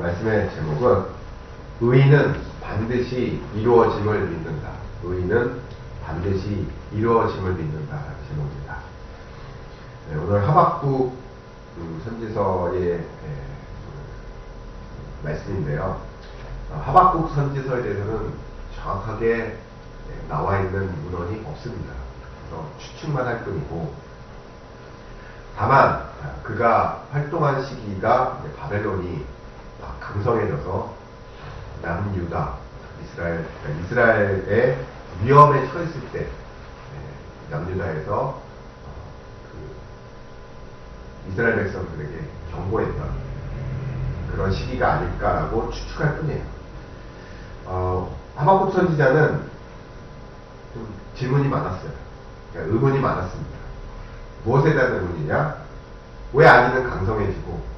말씀의 제목은 의인은 반드시 이루어짐을 믿는다. 의인은 반드시 이루어짐을 믿는다. 제목입니다. 네, 오늘 하박국 선지서의 말씀인데요. 하박국 선지서에 대해서는 정확하게 나와 있는 문헌이 없습니다. 그래서 추측만 할 뿐이고, 다만 그가 활동한 시기가 바벨론이 강성해져서 남유다, 이스라엘의 위험에 처했을 때 남유다에서 이스라엘 백성들에게 경고했던 그런 시기가 아닐까라고 추측할 뿐이에요. 하박국 선지자는 좀 질문이 많았어요. 그러니까 의문이 많았습니다. 무엇에 대한 의문이냐? 왜 아니는 강성해지고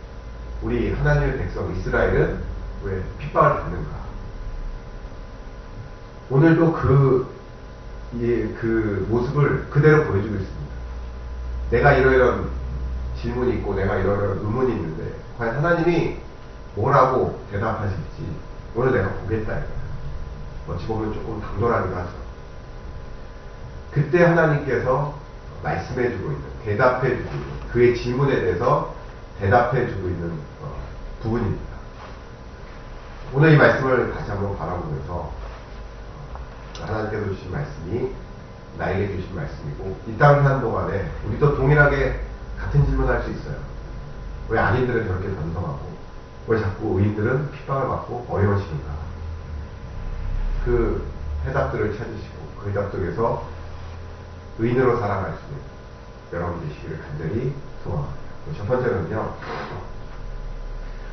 우리 하나님의 백성 이스라엘은 왜 핍박을 받는가? 오늘도 그 모습을 그대로 보여주고 있습니다. 내가 이러이런 질문이 있고 내가 이러이런 의문이 있는데 과연 하나님이 뭐라고 대답하실지 오늘 내가 보겠다 이거예요. 어찌 보면 조금 당돌하기도 하죠. 그때 하나님께서 말씀해주고 있는, 대답해주고 있는, 그의 질문에 대해서 대답해주고 있는 부분입니다. 오늘 이 말씀을 다시 한번 바라보면서 하나님께서 주신 말씀이 나에게 주신 말씀이고, 이 땅을 사는 동안에 우리도 동일하게 같은 질문을 할 수 있어요. 왜 악인들은 저렇게 번성하고 왜 자꾸 의인들은 핍박을 받고 어려워지는가? 그 해답들을 찾으시고 그 해답 속에서 의인으로 살아갈 수 있는 여러분 되시기를 간절히 소망합니다. 첫 번째는요,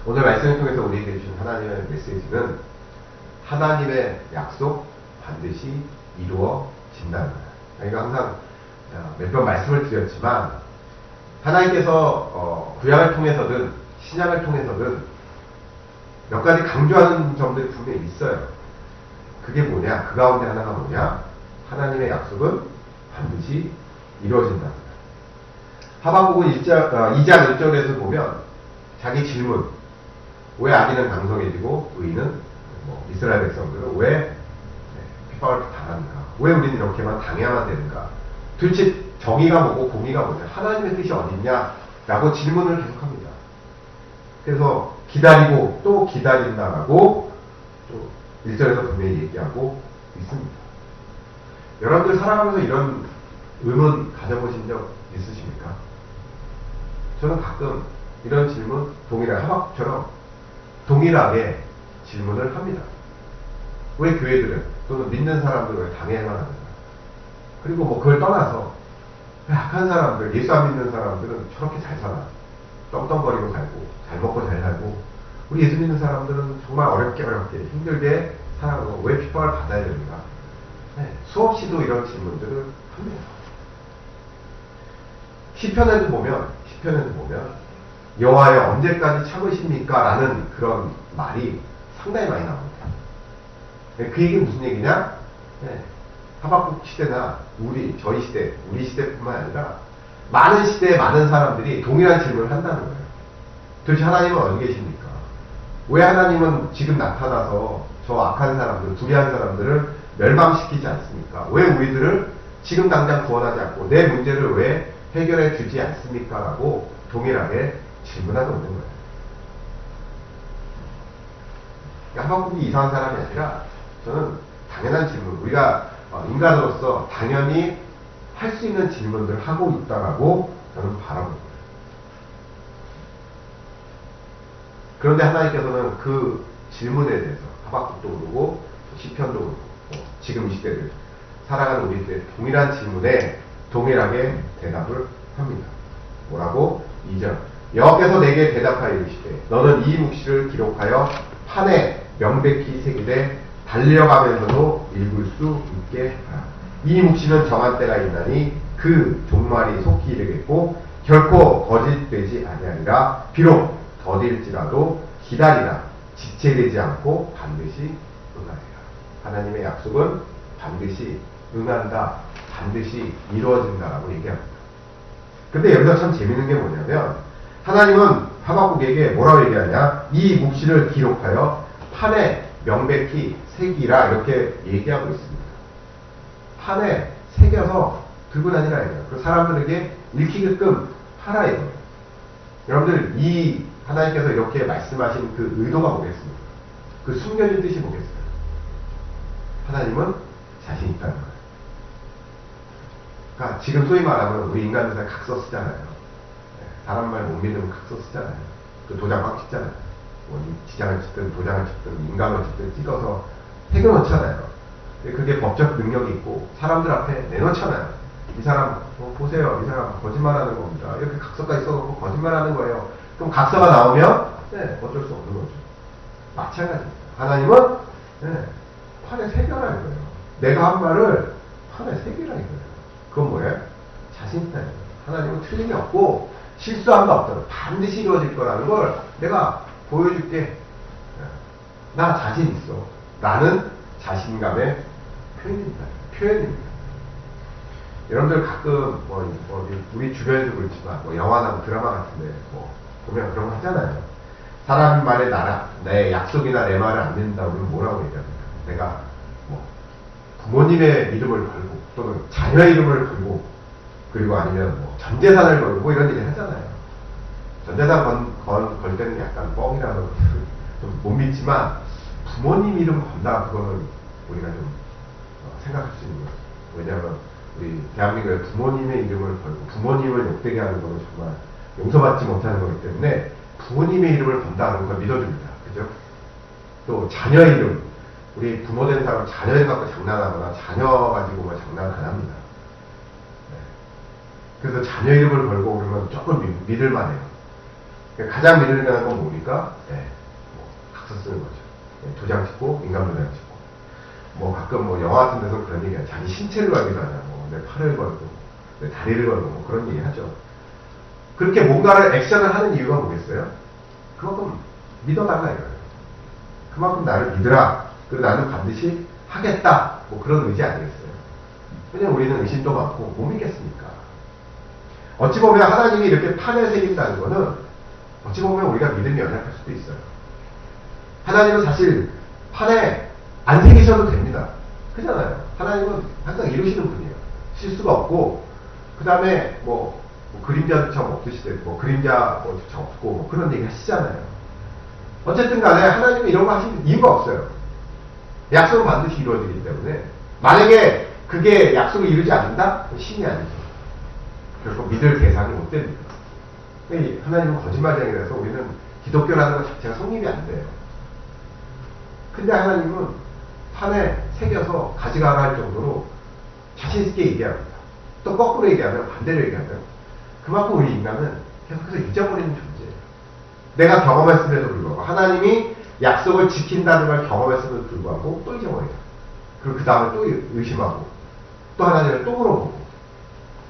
오늘 말씀을 통해서 우리에게 주신 하나님의 메시지는 하나님의 약속 반드시 이루어진다는 거예요. 저희가 항상 몇 번 말씀을 드렸지만 하나님께서 구약을 통해서든 신약을 통해서든 몇 가지 강조하는 점들이 분명히 있어요. 그게 뭐냐? 그 가운데 하나가 뭐냐? 하나님의 약속은 반드시 이루어진다. 하박국은 2장 1절에서 보면 자기 질문, 왜 악인은 강성해지고 의인은 이스라엘 백성들은 왜 핍박을 당하는가? 왜 우리는 이렇게만 당해야만 되는가? 도대체 정의가 뭐고 공의가 뭐냐? 하나님의 뜻이 어딨냐? 라고 질문을 계속합니다. 그래서 기다리고 또 기다린다라고 또 1절에서 분명히 얘기하고 있습니다. 여러분들 살아가면서 이런 의문 가져보신 적 있으십니까? 저는 가끔 이런 질문, 동일하게 하박국처럼 동일하게 질문을 합니다. 왜 교회들은 또는 믿는 사람들은 왜 당해야만 하는가? 그리고 그걸 떠나서 왜 악한 사람들, 예수 안 믿는 사람들은 저렇게 잘 살아, 떵떵거리고 살고 잘 먹고 잘 살고, 우리 예수 믿는 사람들은 정말 어렵게 힘들게 살아가고 왜 핍박을 받아야 되는가? 수없이도 이런 질문들을 합니다. 시편에도 보면 여호와여 언제까지 참으십니까? 라는 그런 말이 상당히 많이 나옵니다. 그 얘기는 무슨 얘기냐? 하박국 시대나 저희 시대, 우리 시대뿐만 아니라 많은 시대에 많은 사람들이 동일한 질문을 한다는 거예요. 도대체 하나님은 어디 계십니까? 왜 하나님은 지금 나타나서 저 악한 사람들, 불의한 사람들을 멸망시키지 않습니까? 왜 우리들을 지금 당장 구원하지 않고 내 문제를 왜 해결해 주지 않습니까? 라고 동일하게 질문하고 있는 거예요. 하박국이 이상한 사람이 아니라 저는 당연한 질문, 우리가 인간으로서 당연히 할 수 있는 질문들을 하고 있다라고 저는 바라봅니다. 그런데 하나님께서는 그 질문에 대해서 하박국도 그러고 시편도 그러고 지금 이 시대를 살아가는 우리들의 동일한 질문에 동일하게 대답을 합니다. 뭐라고? 2절 여호와께서 내게 대답하여 이르시되 너는 이 묵시를 기록하여 판에 명백히 새기되 달려가면서도 읽을 수 있게 하라. 이 묵시는 정한 때가 있나니 그 종말이 속히 이르겠고 결코 거짓되지 아니하리라. 비록 더딜지라도 기다리라. 지체되지 않고 반드시 응하리라. 하나님의 약속은 반드시 응한다, 반드시 이루어진다라고 얘기합니다. 근데 여기서 참 재밌는 게 뭐냐면 하나님은 하박국에게 뭐라고 얘기하냐? 이 묵시를 기록하여 판에 명백히 새기라 이렇게 얘기하고 있습니다. 판에 새겨서 들고 다니라 이거예요. 그 사람들에게 읽히게끔 하라 이거예요. 여러분들 이 하나님께서 이렇게 말씀하신 그 의도가 뭐겠습니까? 그 숨겨진 뜻이 뭐겠어요? 하나님은 자신 있다는 거예요. 그러니까 지금 소위 말하면 우리 인간들 다 각서 쓰잖아요. 사람 말 못 믿으면 각서 쓰잖아요. 그 도장 막 찍잖아요. 뭐 지장을 찍든 도장을 찍든 인감을 찍든 찍어서 새겨놓잖아요. 그게 법적 능력이 있고 사람들 앞에 내놓잖아요. 이 사람 보세요. 이 사람 거짓말하는 겁니다. 이렇게 각서까지 써놓고 거짓말하는 거예요. 그럼 각서가 나오면 어쩔 수 없는 거죠. 마찬가지입니다. 하나님은 판에 새겨라 이거예요. 내가 한 말을 판에 새겨라 이거예요. 그건 뭐예요? 자신 있다 이거예요. 하나님은 틀림이 없고 실수한 거 없다. 반드시 이루어질 거라는 걸 내가 보여줄게. 나 자신 있어. 나는 자신감의 표현입니다. 여러분들 가끔 우리 주변에도 그렇지만 영화나 드라마 같은데 보면 그런 거 하잖아요. 사람 말에 나라, 내 약속이나 내 말을 안 믿는다고 그러면 뭐라고 얘기합니까? 내가 부모님의 이름을 걸고 또는 자녀의 이름을 걸고 그리고 아니면 전 재산을 걸고 이런 얘기 하잖아요. 전 재산 걸 때는 약간 뻥이라서 좀 못 믿지만 부모님 이름 건다 그거는 우리가 좀 생각할 수 있는 거죠. 왜냐하면 우리 대한민국의 부모님의 이름을 걸고 부모님을 욕되게 하는 거는 정말 용서받지 못하는 거기 때문에 부모님의 이름을 건다는 걸 믿어줍니다. 그죠? 또 자녀의 이름, 우리 부모 된 사람 자녀 를 갖고 장난하거나 자녀 가지고 장난 안 합니다. 그래서 자녀 이름을 걸고 그러면 조금 믿을만해요. 가장 믿을만한 건 뭡니까? 각서 쓰는 거죠. 도장 찍고 인감 도장 찍고 가끔 영화 같은 데서 그런 얘기해요. 자기 신체를 걸기도 하냐. 내 팔을 걸고 내 다리를 걸고 그런 얘기 하죠. 그렇게 뭔가를 액션을 하는 이유가 뭐겠어요? 그만큼 믿어달라 이거예요. 그만큼 나를 믿으라. 그리고 나는 반드시 하겠다. 그런 의지 아니겠어요? 왜냐면 우리는 의심도 많고 못 믿겠으니까. 어찌 보면 하나님이 이렇게 판에 새긴다는 거는 어찌 보면 우리가 믿음이 연약할 수도 있어요. 하나님은 사실 판에 안 새기셔도 됩니다. 그잖아요. 하나님은 항상 이루시는 분이에요. 실수가 없고 그 다음에 그림자조차 없듯이 되고 그림자조차 없고 그런 얘기 하시잖아요. 어쨌든 간에 하나님은 이런 거 하실 이유가 없어요. 약속은 반드시 이루어지기 때문에 만약에 그게 약속을 이루지 않는다? 신이 아니죠. 결코 믿을 대상이 못 됩니다. 하나님은 거짓말쟁이라서 우리는 기독교라는 것 자체가 성립이 안 돼요. 근데 하나님은 판에 새겨서 가져가라 할 정도로 자신있게 얘기합니다. 또 거꾸로 얘기하면 반대로 얘기하면 그만큼 우리 인간은 계속해서 잊어버리는 존재예요. 내가 경험했음에도 불구하고 하나님이 약속을 지킨다는 걸 경험했음에도 불구하고 또 잊어버리죠. 그리고 그 다음에 또 의심하고 또 하나님을 또 물어보고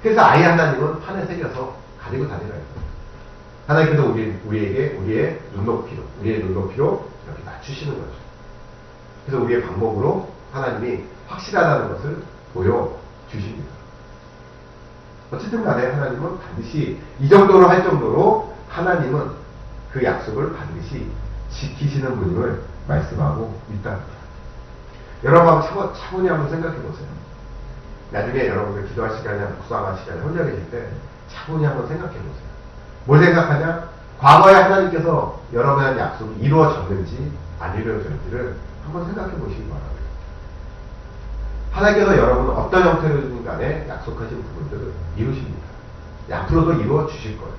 그래서 아예 하나님은 판에 새겨서 가지고 다니라 했어요. 하나님께서 우리에게 우리의 눈높이로 이렇게 낮추시는 거죠. 그래서 우리의 방법으로 하나님이 확실하다는 것을 보여주십니다. 어쨌든 간에 하나님은 반드시 이 정도로 할 정도로 하나님은 그 약속을 반드시 지키시는 분임을 말씀하고 있다. 여러분 차분히 한번 생각해 보세요. 나중에 여러분들 기도할 시간이나 묵상할 시간에 혼자 계실 때 차분히 한번 생각해 보세요. 뭘 생각하냐? 과거에 하나님께서 여러분의 약속이 이루어졌는지 안 이루어졌는지를 한번 생각해 보시기 바랍니다. 하나님께서 여러분 어떤 형태로든 간에 약속하신 부분들을 이루십니다. 앞으로도 이루어 주실 거예요.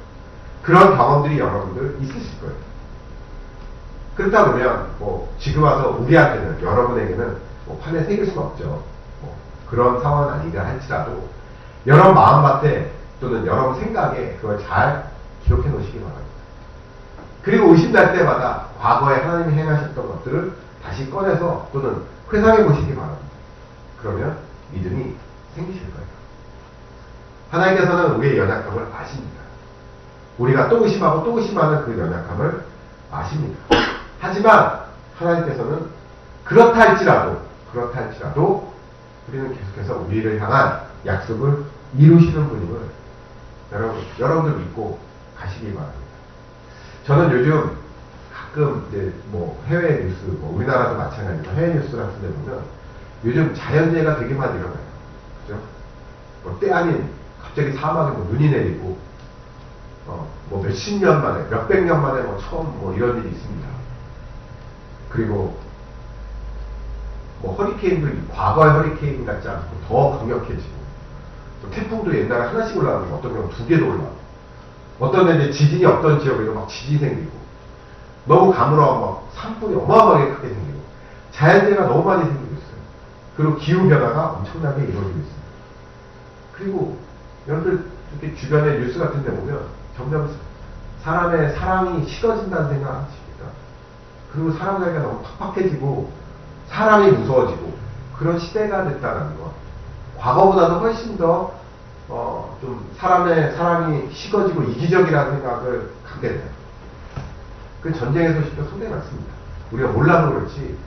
그런 경험들이 여러분들 있으실 거예요. 그렇다 보면 지금 와서 우리한테는 여러분에게는 판에 새길 수는 없죠. 그런 상황은 아니라 할지라도 여러분 마음밭에 또는 여러분 생각에 그걸 잘 기록해 놓으시기 바랍니다. 그리고 의심날 때마다 과거에 하나님이 행하셨던 것들을 다시 꺼내서 또는 회상해 보시기 바랍니다. 그러면 믿음이 생기실 거예요. 하나님께서는 우리의 연약함을 아십니다. 우리가 또 의심하고 또 의심하는 그 연약함을 아십니다. 하지만 하나님께서는 그렇다 할지라도 우리는 계속해서 우리를 향한 약속을 이루시는 분임을 여러분들 믿고 가시기 바랍니다. 저는 요즘 가끔 이제 뭐 해외 뉴스, 뭐 우리나라도 마찬가지고 해외 뉴스 같은 데 보면 요즘 자연재해가 되게 많이 일어나요. 그죠? 뭐 때 아닌 갑자기 사막에 뭐 눈이 내리고, 뭐 몇십 년 만에, 몇백 년 만에 뭐 처음 뭐 이런 일이 있습니다. 그리고 뭐 허리케인도 과거의 허리케인 같지 않고 더 강력해지고, 또 태풍도 옛날에 하나씩 올라가고 어떤 경우는 두 개도 올라가고, 어떤 데 이제 지진이 없던 지역에도 막 지진이 생기고, 너무 가물어 막 산불이 어마어마하게 크게 생기고, 자연재해가 너무 많이 생기고 있어요. 그리고 기후변화가 엄청나게 이루어지고 있습니다. 그리고 여러분들 이렇게 주변에 뉴스 같은 데 보면 점점 사람의 사랑이 식어진다는 생각 안 하십니까? 그리고 사람 사이가 너무 팍팍해지고 사람이 무서워지고 그런 시대가 됐다는 거. 과거보다도 훨씬 더 좀 사람의 사랑이 식어지고 이기적이라는 생각을 갖게 돼요. 그 전쟁의 소식도 상당히 많습니다. 우리가 몰라서 그렇지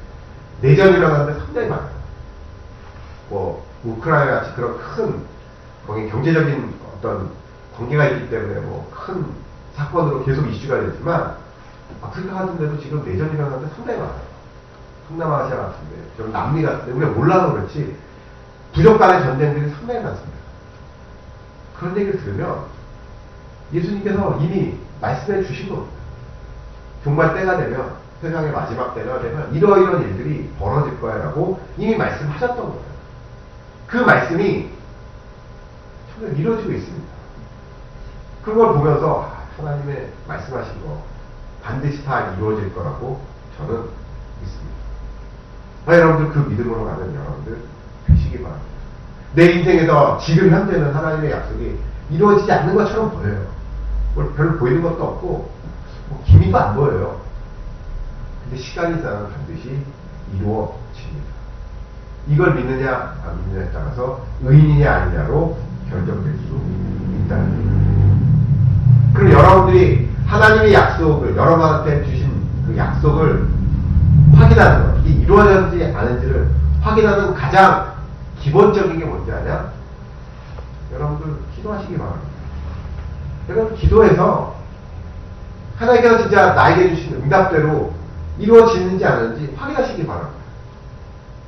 내전이 일어나는데 상당히 많아요. 뭐 우크라이나 같이 그런 큰 거기 경제적인 어떤 관계가 있기 때문에 뭐 큰 사건으로 계속 이슈가 되지만 아프리카 같은 데도 지금 내전이 일어나는데 상당히 많아요. 동남아시아 같은데, 좀 남미 같은데 우리가 몰라서 그렇지 부족 간의 전쟁들이 상당히 많습니다. 그런 얘기를 들으면 예수님께서 이미 말씀해 주신 겁니다. 정말 때가 되면, 세상의 마지막 때가 되면 이러이러한 일들이 벌어질 거야 라고 이미 말씀하셨던 거예요. 그 말씀이 정말 이루어지고 있습니다. 그걸 보면서 하나님의 말씀하신 거 반드시 다 이루어질 거라고 저는 믿습니다. 여러분들 그 믿음으로 가는 여러분들 되시기 바랍니다. 내 인생에서 지금 현재는 하나님의 약속이 이루어지지 않는 것처럼 보여요. 별로 보이는 것도 없고 뭐 기미도 안 보여요. 근데 시간이 지나면 반드시 이루어집니다. 이걸 믿느냐 안 믿느냐에 따라서 의인이냐 아니냐로 결정될 수 있다는 거예요. 그럼 여러분들이 하나님의 약속을, 여러분한테 주신 그 약속을 확인하는 것, 이게 이루어졌는지 아닌지를 확인하는 가장 기본적인 게 뭔지 아냐? 여러분들 기도하시기 바랍니다. 여러분 기도해서 하나님께서 진짜 나에게 주신 응답대로 이루어지는지 않은지 확인하시기 바랍니다.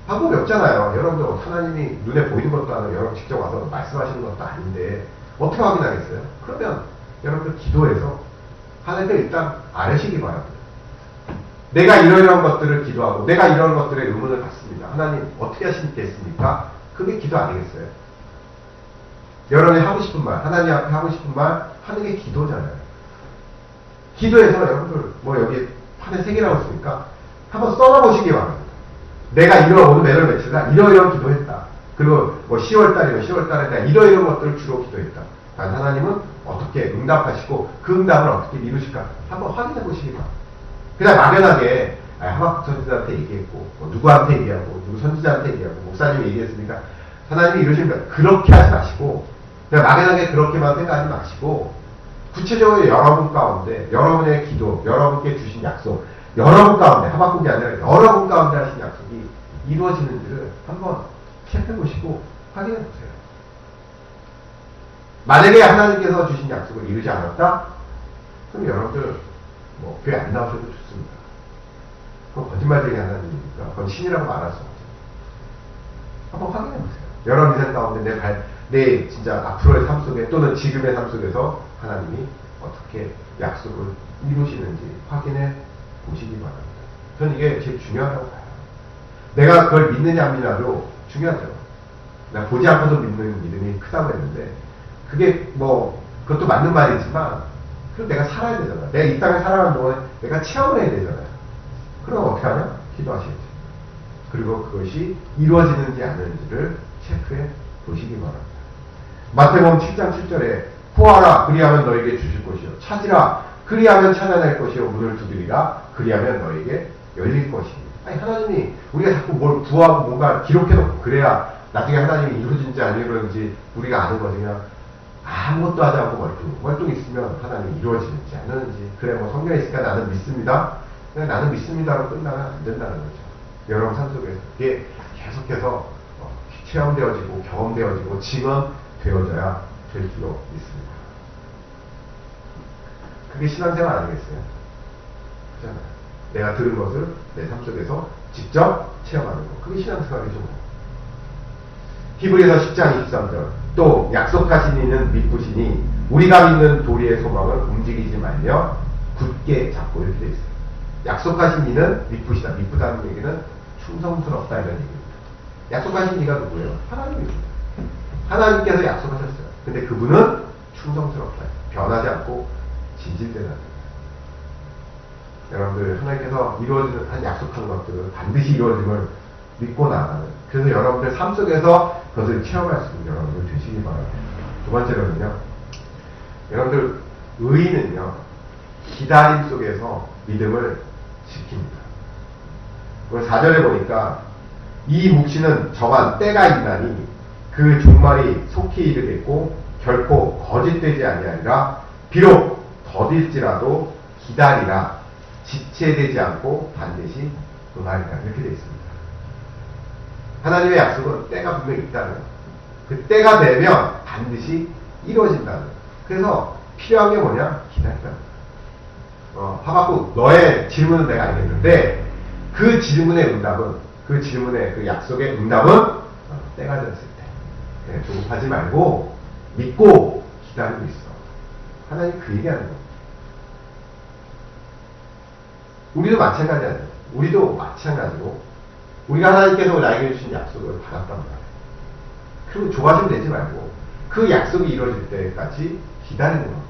방법이 없잖아요. 여러분들 하나님이 눈에 보이는 것도 아니고 여러분 직접 와서 말씀하시는 것도 아닌데 어떻게 확인하겠어요? 그러면 여러분들 기도해서 하나님께 일단 아뢰시기 바랍니다. 내가 이러이러한 것들을 기도하고 내가 이런 것들의 의문을 갖습니다. 하나님 어떻게 하시겠습니까? 그게 기도 아니겠어요? 여러분이 하고 싶은 말, 하나님 앞에 하고 싶은 말 하는 게 기도잖아요. 기도해서 여러분들 뭐 여기 판에 3개라고 했으니까 한번 써놔보시기 바랍니다. 내가 오늘 매달 며칠날 이러이러한 기도했다. 그리고 뭐 10월달이면 10월달에 내가 이러이러한 것들을 주로 기도했다. 단 하나님은 어떻게 응답하시고 그 응답을 어떻게 이루실까 한번 확인해 보시기 바랍니다. 그냥 막연하게 하박국 선지자한테 얘기했고 뭐 누구한테 얘기하고 누구 선지자한테 얘기하고 목사님이 얘기했으니까 하나님이 이루십니까? 그렇게 하지 마시고 그냥 막연하게 그렇게만 생각하지 마시고 구체적으로 여러분 가운데 여러분의 기도, 여러분께 주신 약속, 여러분 가운데 하박국이 아니라 여러분 가운데 하신 약속이 이루어지는지를 한번 체크해 보시고 확인해 보세요. 만약에 하나님께서 주신 약속을 이루지 않았다? 그럼 여러분들 뭐 교회 안 나오셔도 좋습니다. 그건 거짓말쟁이 하나님이니까 그건 신이라고 말할 수 없죠. 한번 확인해 보세요. 여러분 인생 가운데 내 진짜 앞으로의 삶 속에 또는 지금의 삶 속에서 하나님이 어떻게 약속을 이루시는지 확인해 보시기 바랍니다. 저는 이게 제일 중요하다고 봐요. 내가 그걸 믿느냐 안 믿느냐도 중요하죠. 내가 보지 않고도 믿는 믿음이 크다고 했는데 그게 뭐 그것도 맞는 말이지만 그럼 내가 살아야 되잖아. 내가 이 땅에 살아가는 동안에 내가 체험을 해야 되잖아요. 그럼 어떻게 하냐? 기도하셔야죠. 그리고 그것이 이루어지는지 아닌지를 체크해 보시기 바랍니다. 마태복음 7장 7절에 구하라 그리하면 너에게 주실 것이요 찾으라 그리하면 찾아낼 것이요 문을 두드리라 그리하면 너에게 열릴 것이니. 아니 하나님이 우리가 자꾸 뭘 구하고 뭔가 기록해놓고 그래야 나중에 하나님이 이루어진지 안 이루어진지 우리가 아는 거지. 그냥 아무것도 하지 않고 멀뚱 있으면 하나님이 이루어지는지 안 이루어지는지 그래 뭐 성경에 있으니까 나는 믿습니다. 그냥 나는 믿습니다로 끝나면 안 된다는 거죠. 여러분 삶 속에서 이게 계속해서 체험되어지고 경험되어지고 증언되어져야 될 줄로 믿습니다. 그게 신앙생활 아니겠어요? 그렇잖아요. 내가 들은 것을 내 삶 속에서 직접 체험하는 것. 그게 신앙생활이죠. 히브리서 10장 23절. 또 약속하신 이는 믿으시니 우리가 믿는 도리의 소망을 움직이지 말며 굳게 잡고 이렇게 되어 있어요. 약속하신 이는 믿으시다. 믿다는 얘기는 충성스럽다 이런 얘기입니다. 약속하신 이가 누구예요? 하나님입니다. 하나님께서 약속하셨어요. 근데 그분은 충성스럽다. 변하지 않고 진실되다. 여러분들 하나님께서 이루어지는 한 약속한 것들은 반드시 이루어짐을 믿고 나가는, 그래서 여러분들 삶 속에서 그것을 체험할 수 있는 여러분들 되시기 바랍니다. 두 번째로는요, 여러분들 의인은요 기다림 속에서 믿음을 지킵니다. 오늘 4절에 보니까 이 묵시는 정한 때가 있나니 그 종말이 속히 이르겠고 결코 거짓되지 아니하리라. 비록 더딜지라도 기다리라. 지체되지 않고 반드시 응하리라. 이렇게 되어 있습니다. 하나님의 약속은 때가 분명히 있다는 것. 그 때가 되면 반드시 이루어진다는 것. 그래서 필요한 게 뭐냐? 기다리라. 하박국, 너의 질문은 내가 알겠는데 그 질문의 응답은, 그 질문의 그 약속의 응답은 때가 되었을 때. 네, 조급하지 말고 믿고 기다리고 있어. 하나님 그 얘기하는 겁니다. 우리도 마찬가지예요. 우리도 마찬가지로 우리가 하나님께서 나에게 주신 약속을 받았단 말이에요. 그리고 조바심 내지 말고 그 약속이 이루어질 때까지 기다리는 겁니다.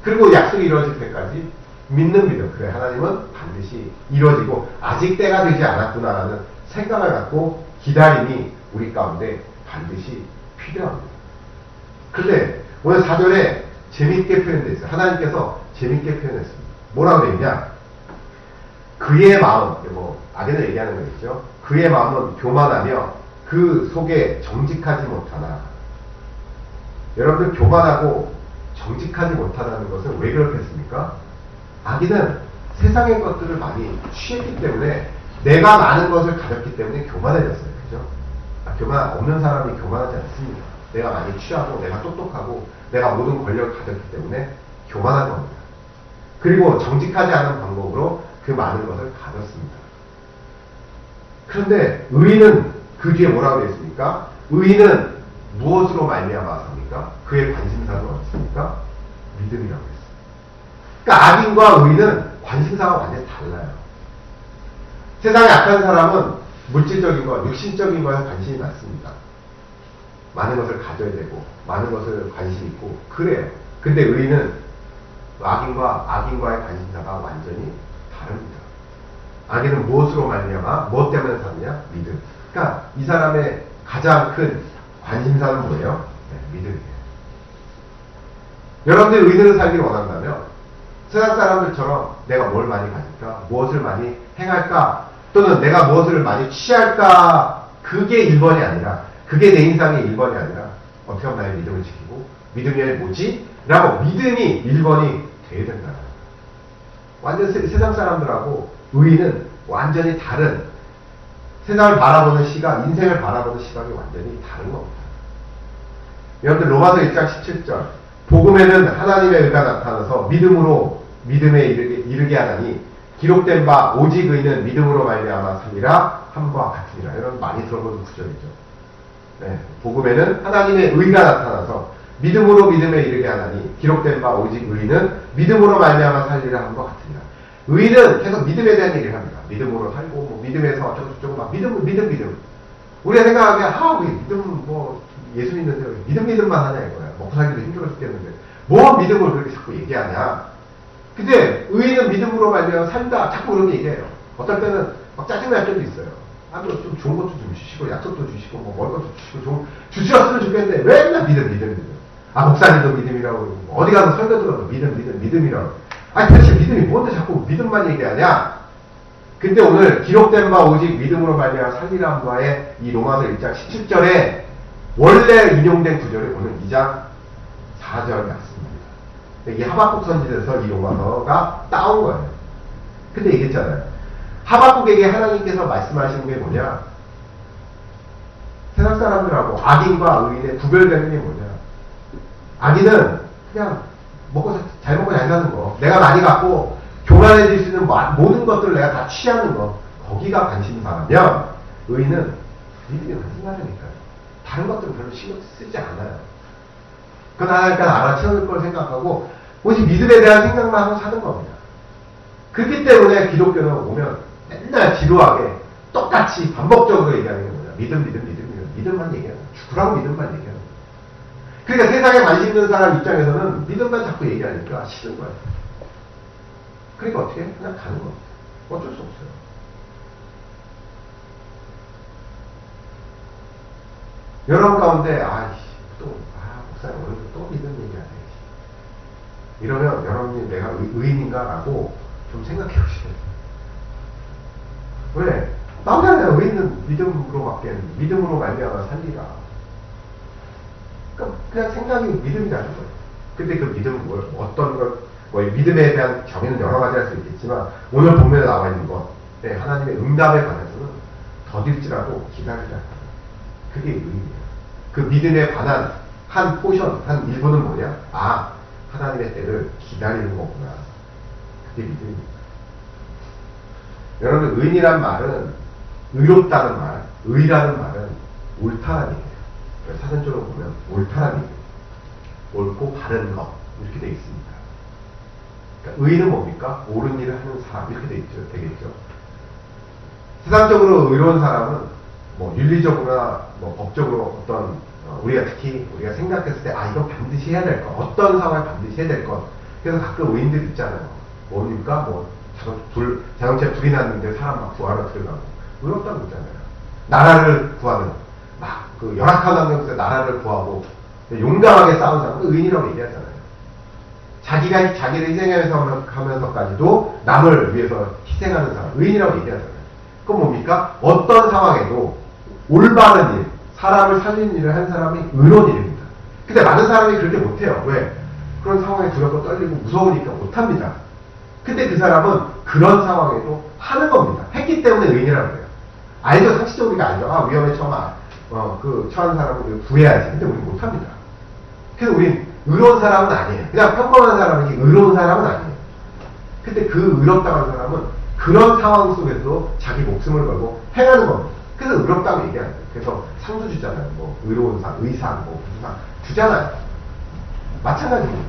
그리고 약속이 이루어질 때까지 믿는 믿음. 그래, 하나님은 반드시 이루어지고 아직 때가 되지 않았구나라는 생각을 갖고 기다림이 우리 가운데 반드시 필요합니다. 그런데 오늘 4절에 재밌게 표현되어 있어요. 하나님께서 재밌게 표현했습니다. 뭐라고 되어 있냐? 그의 마음, 악인을 얘기하는 거겠죠. 그의 마음은 교만하며 그 속에 정직하지 못하나. 여러분들 교만하고 정직하지 못하다는 것은 왜 그렇겠습니까? 악인은 세상의 것들을 많이 취했기 때문에, 내가 많은 것을 가졌기 때문에 교만해졌어요. 그죠? 교만 없는 사람이 교만하지 않습니다. 내가 많이 취하고 내가 똑똑하고 내가 모든 권력을 가졌기 때문에 교만한 겁니다. 그리고 정직하지 않은 방법으로 그 많은 것을 가졌습니다. 그런데 의인은 그 뒤에 뭐라고 되어 있습니까? 의인은 무엇으로 말미암아 삽니까? 그의 관심사는 어떻습니까? 믿음이라고 했습니다. 그러니까 악인과 의인은 관심사가 완전히 달라요. 세상에 악한 사람은 물질적인 것, 육신적인 것에 관심이 많습니다. 많은 것을 가져야 되고 많은 것을 관심 있고 그래요. 근데 의인은 악인과의 관심사가 완전히 다릅니다. 악인은 무엇으로 말미암아 무엇 때문에 사느냐? 믿음. 그러니까 이 사람의 가장 큰 관심사는 뭐예요? 네, 믿음이에요. 여러분들이 의인으로 살기를 원한다면 세상 사람들처럼 내가 뭘 많이 가질까? 무엇을 많이 행할까? 또는 내가 무엇을 많이 취할까? 그게 1번이 아니라, 그게 내 인상의 1번이 아니라 어떻게 하면 나의 믿음을 지키고 믿음이 뭐지? 라고 믿음이 1번이 돼야 된다. 완전 세상 사람들하고 의인은 완전히 다른, 세상을 바라보는 시각, 인생을 바라보는 시각이 완전히 다른 겁니다. 여러분들 로마서 1장 17절, 복음에는 하나님의 의가 나타나서 믿음에 이르게 하나니 기록된 바 오직 의인은 믿음으로 말미암아 살리라 함과 같으니라. 여러분 많이 들어보는 구절이죠. 네, 복음에는 하나님의 의가 나타나서 믿음으로 믿음에 이르게 하나니 기록된 바 오직 의인은 믿음으로 말미암아 살리라 함과 같으니라. 의인은 계속 믿음에 대한 얘기를 합니다. 믿음으로 살고 믿음에서 어쩌고저쩌고 막 믿음. 우리가 생각하기에 우리 믿음 예수 믿는데 믿음만 하냐 이거야. 먹고 살기도 힘들어 죽겠는데 뭐 믿음을 그렇게 자꾸 얘기하냐. 근데 의인은 믿음으로 말미암아 산다. 자꾸 그런 얘기해요. 어떨 때는 막 짜증날 때도 있어요. 좀 좋은 것도 좀 주시고 약속도 주시고 먹을 것도 주시고 주셨으면 좋겠는데 왜 맨날 믿음. 목사님도 믿음이라고 그러고 어디 가서 설교 들어도 믿음이라고. 도대체 믿음이 뭔데 자꾸 믿음만 얘기하냐? 근데 오늘 기록된 바 오직 믿음으로 말미암아 살리라 함과의 이 로마서 1장 17절에 원래 인용된 구절이 오늘 2장 4절 같습니다. 이 하박국 선지자에서 이 로마서가 따온 거예요. 근데 얘기했잖아요. 하박국에게 하나님께서 말씀하시는 게 뭐냐? 세상 사람들하고 악인과 의인의 구별되는 게 뭐냐? 악인은 그냥 잘 먹고 잘 사는 거. 내가 많이 갖고 교만해질 수 있는 모든 것들을 내가 다 취하는 거, 거기가 관심사라면 의인은 믿음이 거짓말이니까요. 다른 것들은 별로 신경 쓰지 않아요. 그건 하나님께서 알아채울 걸 생각하고 오직 믿음에 대한 생각만 하고 사는 겁니다. 그렇기 때문에 기독교는 오면 맨날 지루하게 똑같이 반복적으로 얘기하는 게 뭐냐. 믿음만 얘기하는 거야. 죽으라고 믿음만 얘기하는 거야. 그러니까 세상에 관심 있는 사람 입장에서는 믿음만 자꾸 얘기하니까 싫은 거야. 그러니까 어떻게 해? 그냥 가는 겁니다. 어쩔 수 없어요. 여러분 가운데 목사님 오늘도 또 믿음 얘기하네. 이러면 여러분이 내가 의인인가라고 좀 생각해 보시죠. 왜? 나오잖아요. 의인은 믿음으로 말미암아 살리라. 그냥 생각이 믿음이라는 거예요. 근데 그 믿음은 어떤 것, 믿음에 대한 정의는 여러 가지 할 수 있겠지만, 오늘 본문에 나와 있는 것, 하나님의 응답에 관해서는 더딜지라도 기다리라. 그게 의인이에요. 그 믿음에 관한 한 포션, 한 일부는 뭐냐? 하나님의 때를 기다리는 거구나. 그게 믿음입니다. 여러분, 의인이란 말은 의롭다는 말, 의라는 말은 옳다는 얘기예요. 사전적으로 보면 옳다는 얘기예요. 옳고 바른 것, 이렇게 되어 있습니다. 그러니까 의인은 뭡니까? 옳은 일을 하는 사람, 이렇게 되겠죠. 세상적으로 의로운 사람은 윤리적으로나 법적으로 어떤 우리가 생각했을 때 이건 반드시 해야 될 것, 어떤 상황에 반드시 해야 될 것. 그래서 가끔 의인들 있잖아요. 뭡니까? 자동차에 불이 났는데 사람 막 구하러 들어가고 의롭다고 그러잖아요. 나라를 구하는 그 열악한 환경에서 나라를 구하고 용감하게 싸운 사람은 의인이라고 얘기하잖아요. 자기가 자기를 희생하면서까지도 남을 위해서 희생하는 사람, 의인이라고 얘기하잖아요. 그건 뭡니까? 어떤 상황에도 올바른 일, 사람을 살리는 일을 한 사람이 의로운 일입니다. 근데 많은 사람이 그렇게 못해요. 왜? 그런 상황에 두렵고 떨리고 무서우니까 못합니다. 근데 그 사람은 그런 상황에도 하는 겁니다. 했기 때문에 의인이라고 해요. 알죠? 상식적으로 우리가 알죠. 위험에 처한 사람을 구해야지. 근데 우리는 못합니다. 그래서 우린 의로운 사람은 아니에요. 그냥 평범한 사람이지 의로운 사람은 아니에요. 근데 그 의롭다고 하는 사람은 그런 상황 속에서 자기 목숨을 걸고 행하는 겁니다. 그래서 의롭다고 얘기하는 거예요. 그래서 상수 주잖아요. 의로운 상, 의상, 부상 주잖아요. 마찬가지입니다.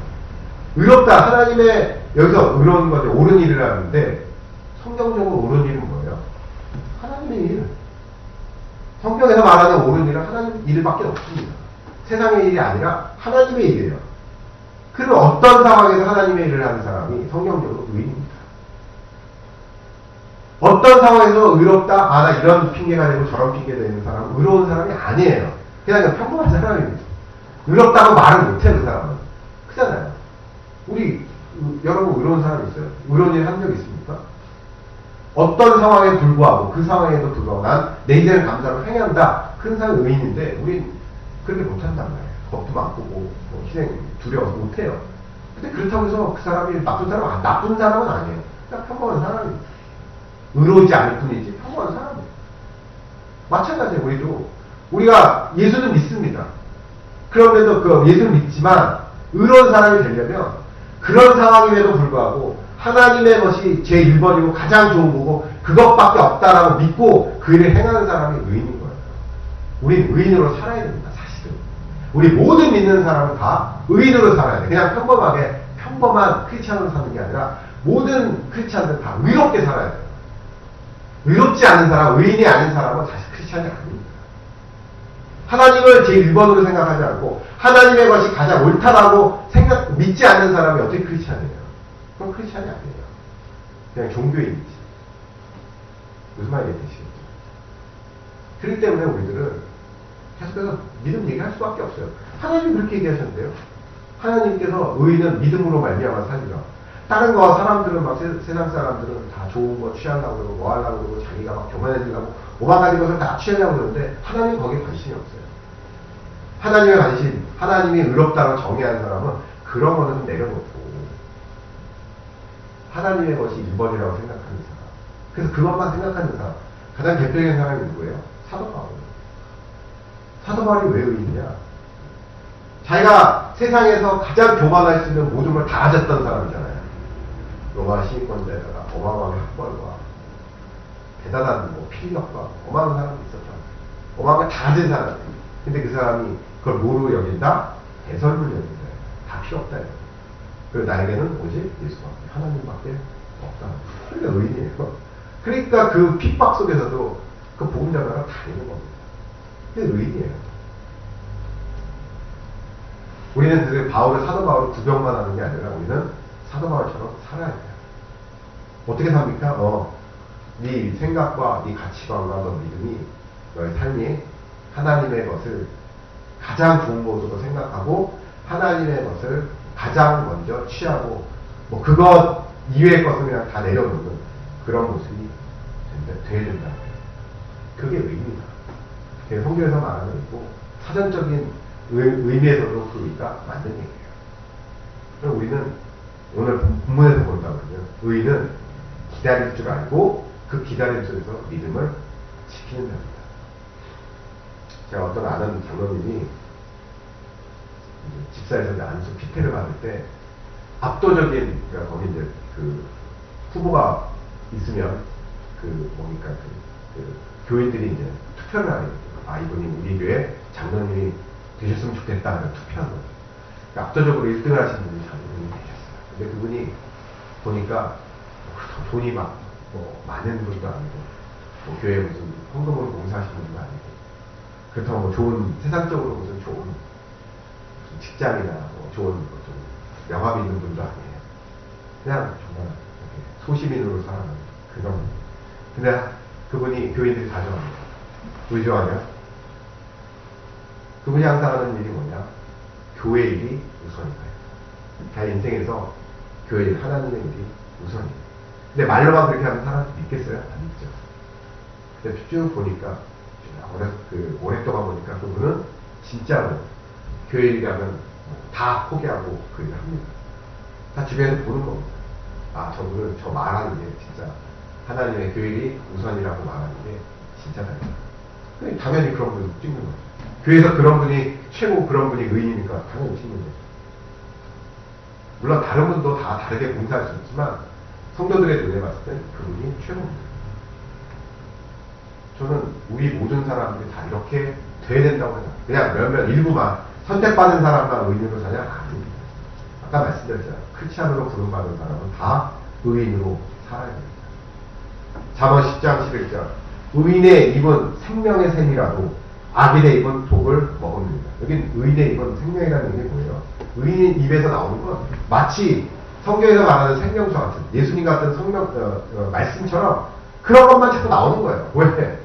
의롭다. 하나님의 여기서 의로운 거죠. 옳은 일을 하는데 성경적으로 옳은 일은 뭐예요? 하나님의 일. 성경에서 말하는 옳은 일은 하나님 일밖에 없습니다. 세상의 일이 아니라 하나님의 일이에요. 그럼 어떤 상황에서 하나님의 일을 하는 사람이 성경적으로 의인입니다. 어떤 상황에서 의롭다, 나 이런 핑계가 되고 저런 핑계가 되는 사람은 의로운 사람이 아니에요. 그냥 평범한 사람입니다. 의롭다고 말을 못해요, 그 사람은. 그잖아요. 여러분 의로운 사람 있어요? 의로운 일 한 적 있습니까? 어떤 상황에 불구하고, 그 상황에도 불구하고, 난 내 인생을 감사로 행한다. 그런 사람이 의인인데, 우린 그렇게 못한단 말이에요. 겁도 많고, 희생, 두려워서 못해요. 근데 그렇다고 해서 그 사람이 나쁜 사람은 아니에요. 그냥 평범한 사람입니다. 의로우지 않을 뿐이지 평범한 사람이에요. 마찬가지예요. 우리가 예수는 믿습니다. 그럼에도 예수는 믿지만 의로운 사람이 되려면 그런 상황임에도 불구하고 하나님의 것이 제 1번이고 가장 좋은 거고 그것밖에 없다라고 믿고 그 일을 행하는 사람이 의인인 거예요. 우린 의인으로 살아야 됩니다. 사실은. 우리 모든 믿는 사람은 다 의인으로 살아야 돼요. 그냥 평범한 크리스찬으로 사는 게 아니라 모든 크리스찬들은 다 의롭게 살아야 돼요. 의롭지 않은 사람, 의인이 아닌 사람은 사실 크리스찬이 아닙니다. 하나님을 제1번으로 생각하지 않고 하나님의 것이 가장 옳다라고 믿지 않는 사람이 어떻게 크리스찬이에요? 그건 크리스찬이 아니에요. 그냥 종교인이지. 무슨 말인지 되시겠죠? 그렇기 때문에 우리들은 계속해서 믿음 얘기할 수밖에 없어요. 하나님이 그렇게 얘기하셨는데요. 하나님께서 의인은 믿음으로 말미암아 살리라. 다른 거 사람들은 세상 사람들은 다 좋은 거 취하려고 그러고 뭐 하려고 그러고 자기가 막 교만해지려고 오만 가지 것을 다 취하려고 그러는데 하나님은 거기에 관심이 없어요. 하나님의 관심, 하나님이 의롭다고 정의하는 사람은 그런 거는 좀 내려놓고 하나님의 것이 1번이라고 생각하는 사람. 그래서 그것만 생각하는 사람. 가장 대표적인 사람이 누구예요? 사도 바울. 사도 바울이 왜 의인이냐? 자기가 세상에서 가장 교만할 수 있는 모든 걸 다 가졌던 사람이잖아요. 로마 시민권자에다가 어마어마한 학벌과 대단한 뭐 필력과 어마어마한 사람이 있었다. 어마어마한 다 가진 사람이. 근데 그 사람이 그걸 뭐로 여긴다? 대설물 여긴다. 다 필요 없다. 그리고 나에게는 오직 예수밖에, 하나님밖에 없다. 그러니까 의인이에요. 그러니까 그 핍박 속에서도 그 복음 전하러 다니는 겁니다. 그게 의인이에요. 우리는 그 바울을, 사도 바울을 구경만 하는 게 아니라 우리는 사도 바울처럼 살아야 돼요. 어떻게 삽니까? 네 생각과 네 가치관과 너 믿음이 너의 삶이 하나님의 것을 가장 좋은 것으로 생각하고 하나님의 것을 가장 먼저 취하고 뭐 그것 이외의 것은 그냥 다 내려놓는 그런 모습이 돼야 된다. 그게 의미입니다. 그게 성경에서 말하는 거고 사전적인 의미에서도 그 의가 맞는 얘기예요. 그럼 우리는 오늘 본문에서 본다면요. 의는 기다릴 줄 알고 그 기다림 속에서 믿음을 지키는 자입니다. 제가 어떤 아는 장로님이 집사에서 안수 피태를 받을 때 압도적인, 그러니까 거기 이제 그 후보가 있으면 뭡니까 교인들이 이제 투표를 하게 돼요. 아, 이분이 우리 교회 장로님이 되셨으면 좋겠다 하는 투표하는 거죠. 그러니까 압도적으로 1등을 하신 분이 장로님이 되셨어요. 근데 그분이 보니까 돈이 막 많은 분도 아니고 뭐 교회에 무슨 헌금으로 봉사하시는 분도 아니고 그렇다고 뭐 좋은 세상적으로 무슨 좋은 직장이나 뭐 좋은 좀 명함이 있는 분도 아니에요. 그냥 정말 소시민으로 살아가는 그런 분. 근데 그분이 교인들이 다 좋아합니다. 왜 좋아하냐? 그분이 항상 하는 일이 뭐냐? 교회 일이 우선이에요. 자기 인생에서 교회 일, 하나님의 일이 우선이에요. 근데 말로만 그렇게 하면 사람들이 믿겠어요? 안 믿죠. 근데 쭉 보니까, 오랫동안 보니까 그분은 진짜로 교회 일이 하면 다 포기하고 그 일을 합니다. 다 주변에서 보는 겁니다. 아, 저분은 저 말하는 게 진짜 하나님의 교회 일이 우선이라고 말하는 게 진짜다. 당연히 그런 분 찍는 거죠. 교회에서 그런 분이 최고 그런 분이 의인이니까 당연히 찍는 거죠. 물론 다른 분도 다 다르게 봉사할 수 있지만 성도들의 눈에 봤을 때 그분이 최고입니다. 저는 우리 모든 사람들이 다 이렇게 돼야 된다고 생각해요. 그냥 몇몇 일부만 선택받은 사람만 의인으로 사냐? 아닙니다. 아까 말씀드렸잖아요. 크리스찬으로 부름받은 사람은 다 의인으로 살아야 됩니다. 잠언 10장 11절 의인의 입은 생명의 샘이라도 악인의 입은 독을 먹습니다. 여긴 의인의 입은 생명이라는 게 뭐예요? 의인 입에서 나오는 건 마치 성경에서 말하는 생명수 같은 예수님 같은 말씀처럼 그런 것만 자꾸 나오는 거예요. 왜?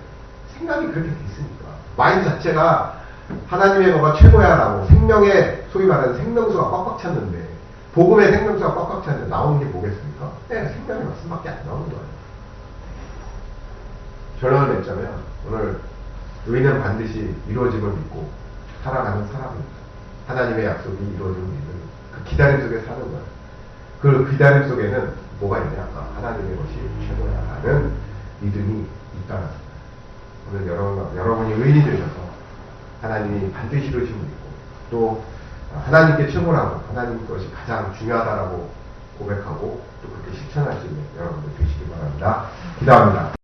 생각이 그렇게 돼 있으니까. 마인드 자체가 하나님의 뭐가 최고야라고 생명의 소위 말하는 생명수가 꽉꽉 찼는데 복음의 생명수가 꽉꽉 찼는데 나오는 게 뭐겠습니까? 생명의 말씀밖에 안 나오는 거예요. 결론을 맺자면 오늘 의인은 반드시 이루어짐을 믿고 살아가는 사람입니다. 하나님의 약속이 이루어짐을 믿는 그 기다림 속에 사는 거예요. 그 기다림 속에는 뭐가 있냐? 하나님의 것이 최고야라는 믿음이 있다는 거예요. 오늘 여러분이 의인이 되셔서 하나님이 반드시 이루어짐을 믿고 또 하나님께 최고라고 하나님 것이 가장 중요하다라고 고백하고 또 그렇게 실천할 수 있는 여러분들 되시기 바랍니다. 기도합니다.